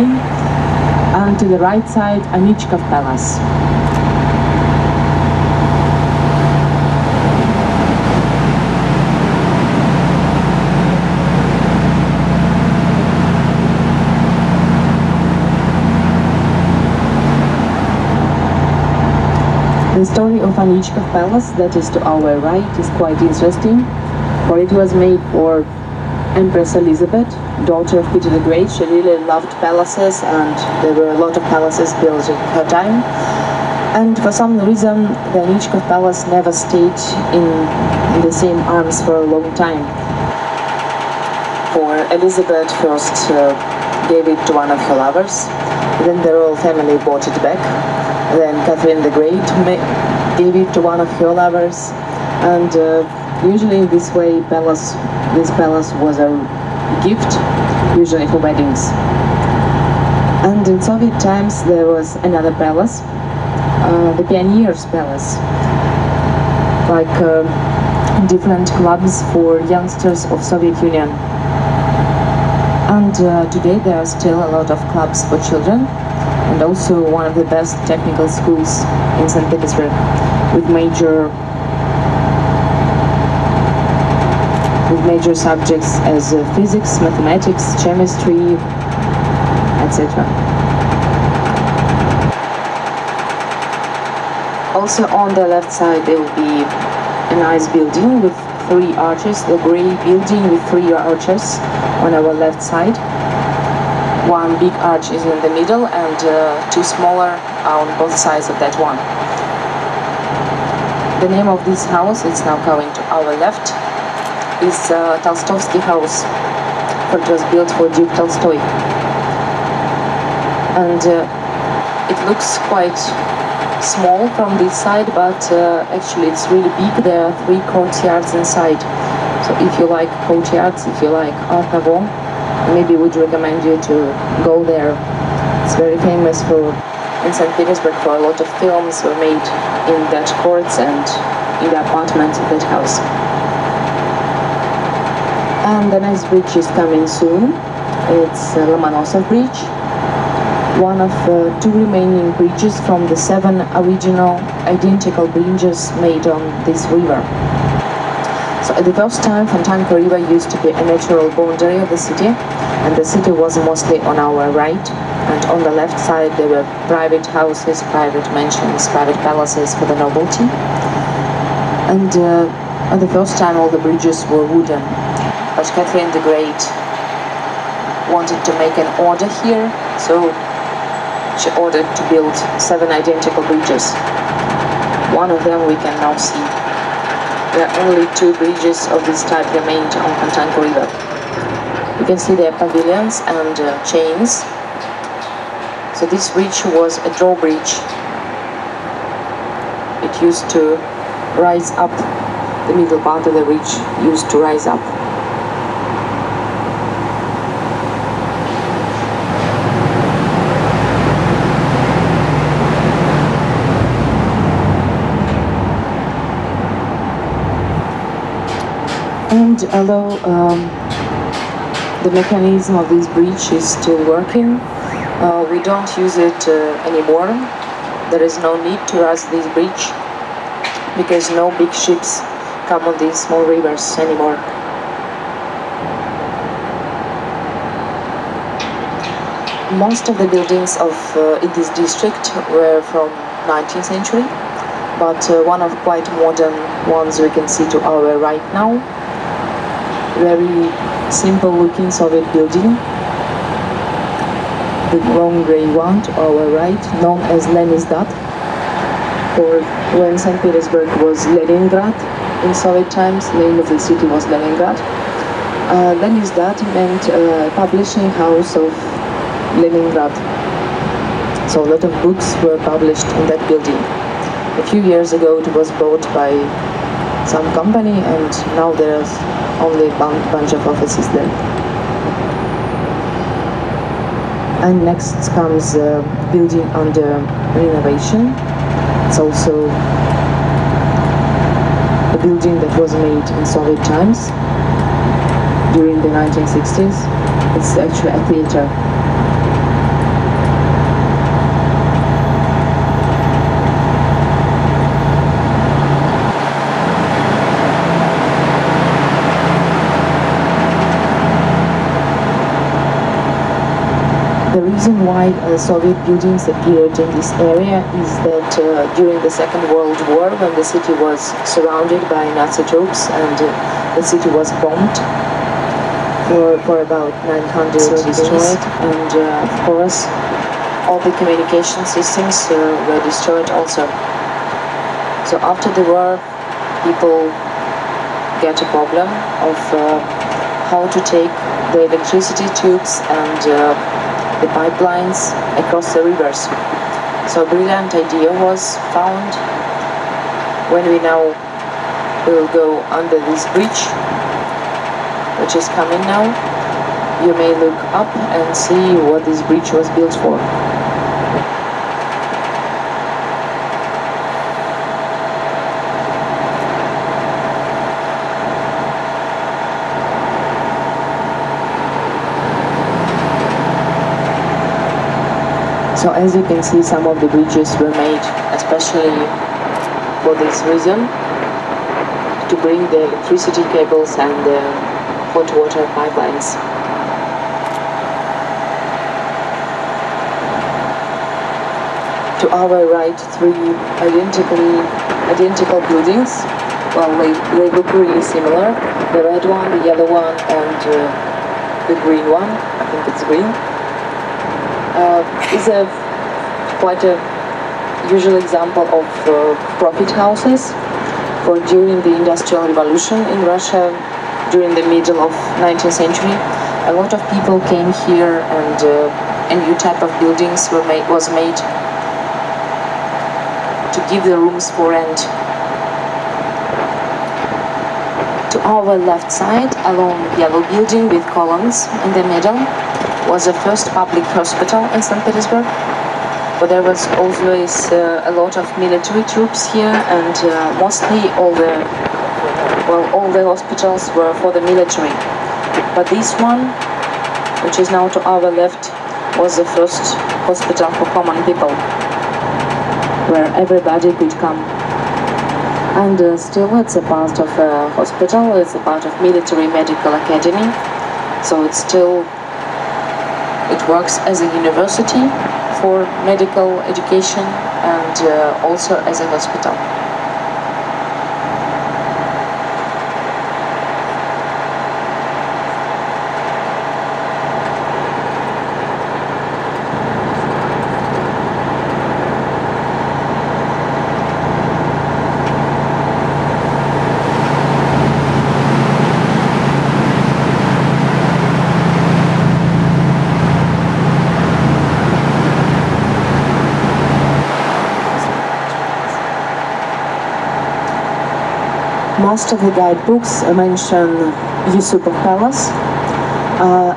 and to the right side Anichkov Palace. The story of Anichkov Palace, that is to our right, is quite interesting, for it was made for Empress Elizabeth, daughter of Peter the Great. She really loved palaces, and there were a lot of palaces built in her time. And for some reason, the Anichkov Palace never stayed in the same arms for a long time. For Elizabeth first gave it to one of her lovers, then the royal family bought it back. Then Catherine the Great gave it to one of her lovers, and usually this way this palace was a gift, usually for weddings. And in Soviet times there was another palace, the Pioneers Palace, like different clubs for youngsters of Soviet Union. And today there are still a lot of clubs for children, and also one of the best technical schools in St. Petersburg, with major subjects as physics, mathematics, chemistry, etc. Also on the left side there will be a nice building with 3 arches, the grey building with 3 arches on our left side. One big arch is in the middle and 2 smaller are on both sides of that one. The name of this house, it's now coming to our left, is Tolstovsky house, for it was built for Duke Tolstoy. And it looks quite small from this side, but actually it's really big. There are 3 courtyards inside. So if you like courtyards, if you like Art Nouveau, maybe would recommend you to go there. It's very famous in St. Petersburg, for a lot of films were made in that courts and in the apartments of that house. And the next bridge is coming soon. It's Lomonosov Bridge, one of 2 remaining bridges from the 7 original identical bridges made on this river. So at the first time, Fontanka River used to be a natural boundary of the city, and the city was mostly on our right, and on the left side there were private houses, private mansions, private palaces for the nobility. And at the first time all the bridges were wooden, but Catherine the Great wanted to make an order here, so she ordered to build 7 identical bridges. One of them we can now see. There are only 2 bridges of this type remained on Fontanka River. You can see their pavilions and chains. So this bridge was a drawbridge. It used to rise up, the middle part of the bridge used to rise up. And although the mechanism of this bridge is still working, we don't use it anymore. There is no need to rust this bridge, because no big ships come on these small rivers anymore. Most of the buildings in this district were from 19th century, but one of quite modern ones we can see to our right now. Very simple looking Soviet building, the long grey one to our right, known as Leningrad, or when St. Petersburg was Leningrad in Soviet times, the name of the city was Leningrad. Leningrad meant publishing house of Leningrad, so a lot of books were published in that building. A few years ago it was bought by some company, and now there's only a bunch of offices there. And next comes a building under renovation. It's also a building that was made in Soviet times during the 1960s. It's actually a theater. The reason why Soviet buildings appeared in this area is that during the Second World War, when the city was surrounded by Nazi troops and the city was bombed for about 900 destroyed, and of course all the communication systems were destroyed also. So after the war, people get a problem of how to take the electricity tubes and the pipelines across the rivers. So a brilliant idea was found when we now will go under this bridge, which is coming now. You may look up and see what this bridge was built for. So as you can see, some of the bridges were made especially for this reason, to bring the electricity cables and the hot water pipelines. To our right, three identical buildings. Well, they look really similar. The red one, the yellow one, and the green one. I think it's green. Is quite a usual example of profit houses. For during the Industrial Revolution in Russia, during the middle of 19th century, a lot of people came here, and a new type of buildings was made to give the rooms for rent. To our left side, a long yellow building with columns in the middle, was the first public hospital in St. Petersburg. But there was always a lot of military troops here, and mostly all the hospitals were for the military. But this one, which is now to our left, was the first hospital for common people, where everybody could come. And still it's a part of a hospital, it's a part of military medical academy, so it's still, it works as a university for medical education and also as a hospital. Most of the guidebooks mention Yusupov Palace.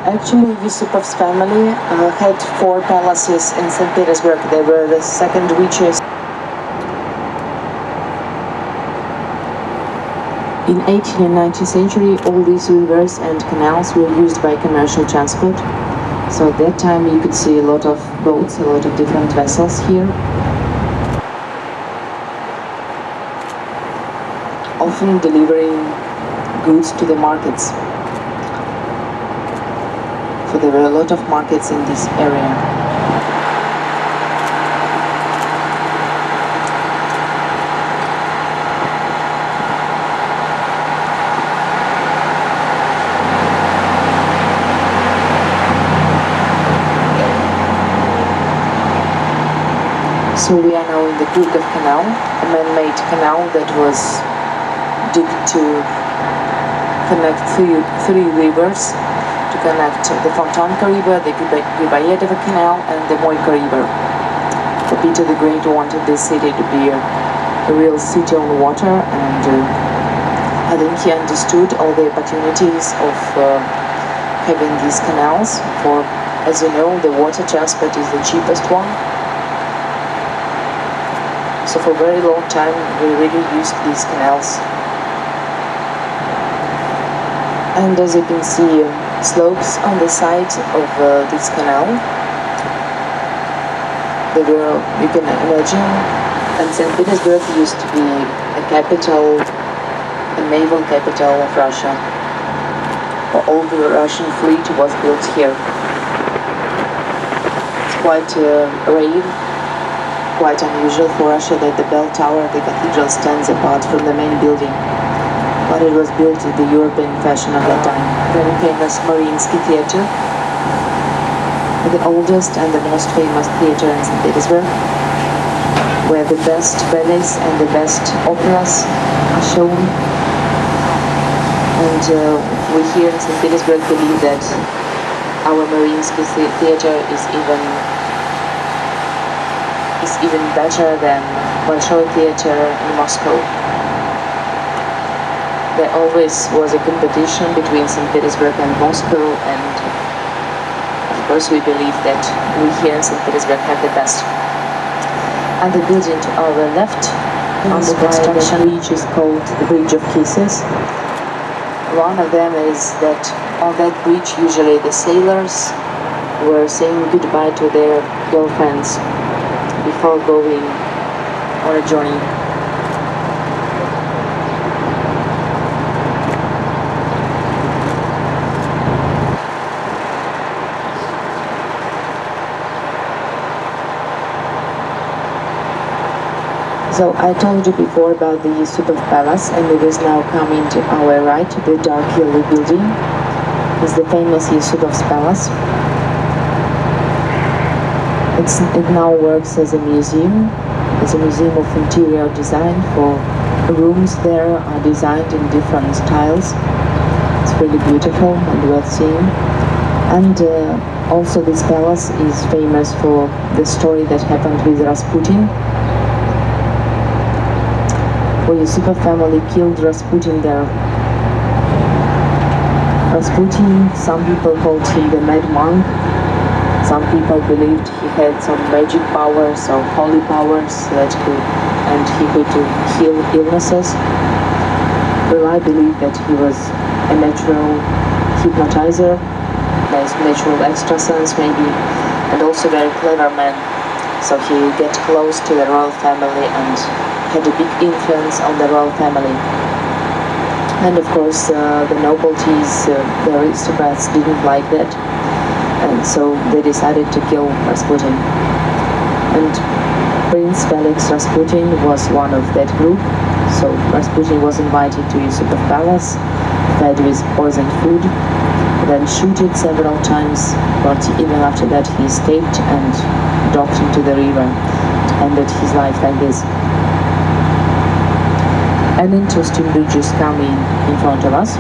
Actually, Yusupov's family had 4 palaces in St. Petersburg. They were the second richest. In 18th and 19th century, all these rivers and canals were used by commercial transport. So at that time you could see a lot of boats, a lot of different vessels here. Often delivering goods to the markets. So there were a lot of markets in this area. So we are now in the Petersburg Canal, a man-made canal that was dug to connect three rivers, to connect the Fontanka River, the Gribayedova Canal, and the Moika River. So Peter the Great wanted this city to be a real city on the water, and I think he understood all the opportunities of having these canals. For, as you know, the water transport is the cheapest one. So for a very long time we really used these canals. And as you can see, slopes on the sides of this canal. They were, you can imagine, and St. Petersburg used to be a capital, a naval capital of Russia. All the Russian fleet was built here. quite rare, quite unusual for Russia that the bell tower of the cathedral stands apart from the main building. But it was built in the European fashion of that time. Very famous Mariinsky Theatre, the oldest and the most famous theatre in St. Petersburg, where the best ballets and the best operas are shown. And we here in St. Petersburg believe that our Mariinsky Theatre is even better than Bolshoi Theatre in Moscow. There always was a competition between St. Petersburg and Moscow, and of course we believe that we here in St. Petersburg have the best. And the building to our left, under construction, bridge is called the Bridge of Kisses. One of them is that on that bridge usually the sailors were saying goodbye to their girlfriends before going on a journey. So I told you before about the Yusupov Palace, and it is now coming to our right, the dark yellow building is the famous Yusupov's Palace. It now works as a museum. It's a museum of interior design. For rooms there are designed in different styles. It's really beautiful and worth seeing. And also this palace is famous for the story that happened with Rasputin. The Yusupov family killed Rasputin there. Rasputin, some people called him the mad monk. Some people believed he had some magic powers or holy powers and he could heal illnesses. Well, I believe that he was a natural hypnotizer, natural extrasense maybe, and also very clever man. So he got close to the royal family and had a big influence on the royal family. And of course the nobilities, the aristocrats didn't like that, and so they decided to kill Rasputin. And Prince Felix Rasputin was one of that group. So Rasputin was invited to Yusupov Palace, fed with poisoned food, then shooted several times, but even after that he escaped and dropped into the river, ended his life like this. An interesting bridge is coming in front of us.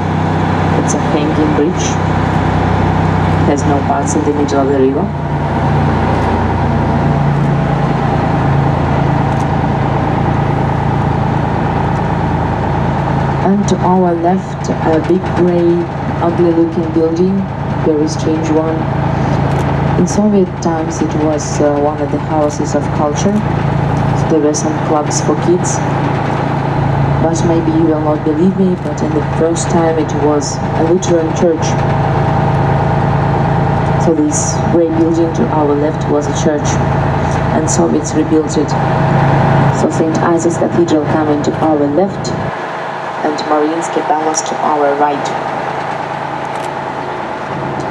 It's a hanging bridge. It has no parts in the middle of the river. And to our left, a big grey, ugly-looking building, very strange one. In Soviet times, it was one of the houses of culture. So there were some clubs for kids. But maybe you will not believe me, but in the first time it was a Lutheran church. So this grey building to our left was a church, and Soviets rebuilt it. So St. Isaac's Cathedral coming to our left, and Mariinsky Palace to our right.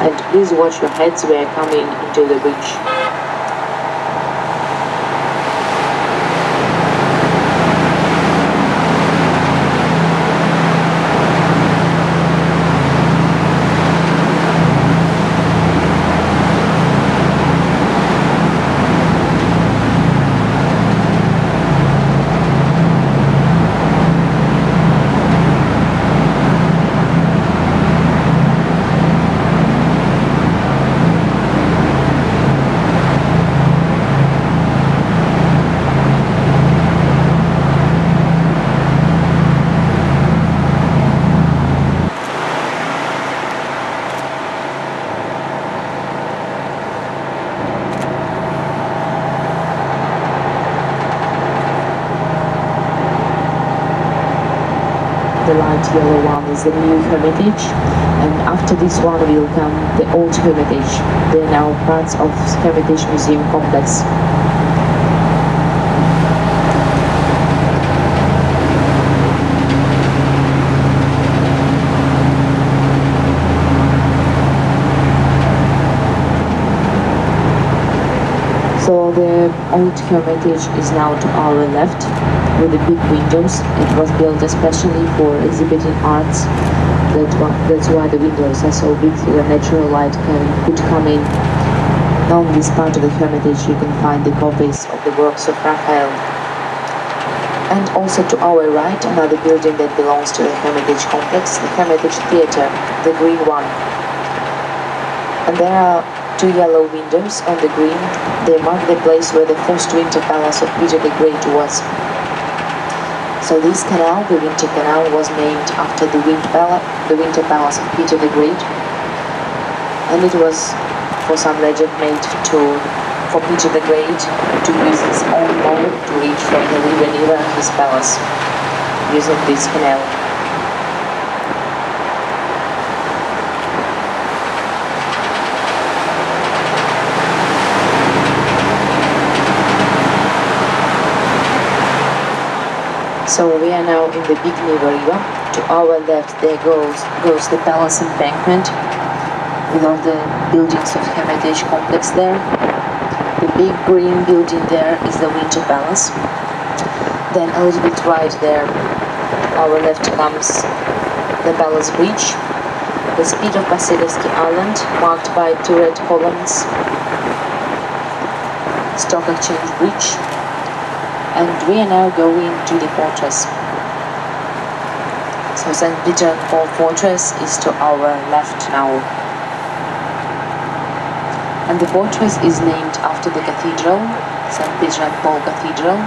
And please watch your heads, we are coming into the bridge. The light yellow one is the new Hermitage, and after this one will come the old Hermitage. They are now parts of Hermitage Museum complex. So the old hermitage is now to our left with the big windows. It was built especially for exhibiting arts. That's why the windows are so big, so the natural light could come in. Now in this part of the hermitage you can find the copies of the works of Raphael. And also to our right, another building that belongs to the Hermitage complex, the Hermitage Theatre, the green one. And there are two yellow windows on the green. They mark the place where the first winter palace of Peter the Great was. So this canal, the Winter Canal, was named after the winter palace of Peter the Great. And it was, for some legend, made for Peter the Great to use his own boat to reach from the river near his palace, using this canal. So we are now in the big river. To our left there goes the palace embankment with all the buildings of Hermitage complex there. The big green building there is the Winter Palace. Then a little bit right there, our left comes the Palace Bridge, the spit of Vasilevsky Island, marked by two red columns, Stock Exchange Bridge, and we are now going to the fortress. So St. Peter and Paul Fortress is to our left now. And the fortress is named after the cathedral, St. Peter and Paul Cathedral.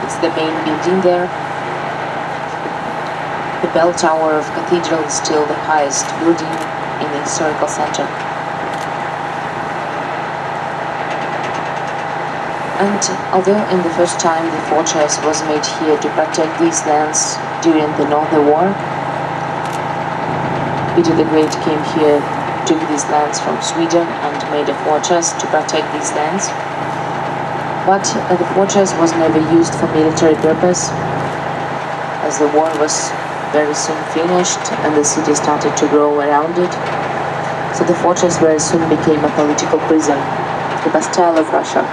It's the main building there. The bell tower of the cathedral is still the highest building in the historical center. And although in the first time the fortress was made here to protect these lands during the Northern War, Peter the Great came here, took these lands from Sweden and made a fortress to protect these lands. But the fortress was never used for military purpose, as the war was very soon finished and the city started to grow around it. So the fortress very soon became a political prison, the Bastille of Russia.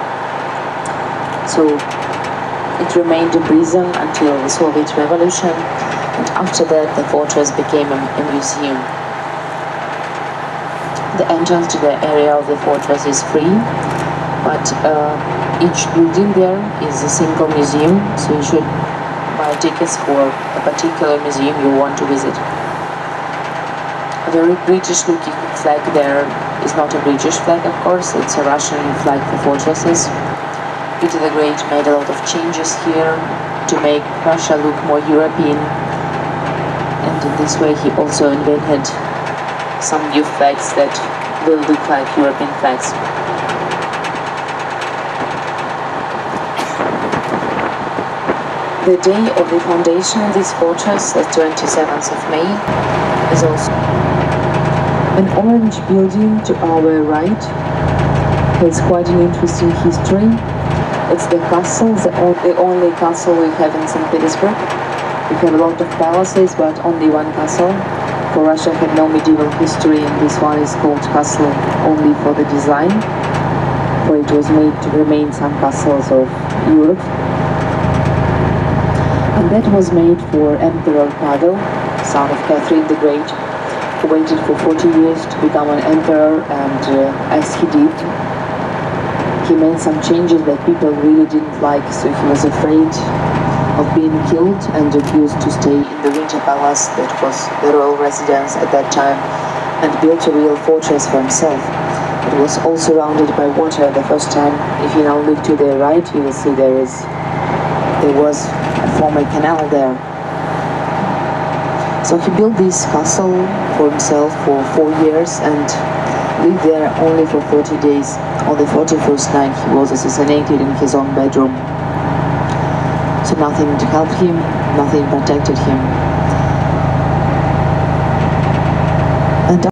So it remained a prison until the Soviet Revolution, and after that the fortress became a museum. The entrance to the area of the fortress is free, but each building there is a single museum, so you should buy tickets for a particular museum you want to visit. A very British-looking flag there is not a British flag, of course, it's a Russian flag for fortresses. Peter the Great made a lot of changes here to make Russia look more European, and in this way he also invented some new flags that will look like European flags. The day of the foundation of this fortress, the 27th of May, is also an orange building to our right. Has quite an interesting history. It's the castle, the only castle we have in St. Petersburg. We have a lot of palaces, but only one castle. For Russia had no medieval history, and this one is called castle only for the design, for it was made to remain some castles of Europe. And that was made for Emperor Pavel, son of Catherine the Great, who waited for 40 years to become an emperor, and as he did, he made some changes that people really didn't like, so he was afraid of being killed and refused to stay in the Winter Palace that was the royal residence at that time, and built a real fortress for himself. It was all surrounded by water the first time. If you now look to the right, you will see there was a former canal there. So he built this castle for himself for 4 years and lived there only for 40 days. On the 41st night he was assassinated in his own bedroom. So nothing helped him, nothing protected him.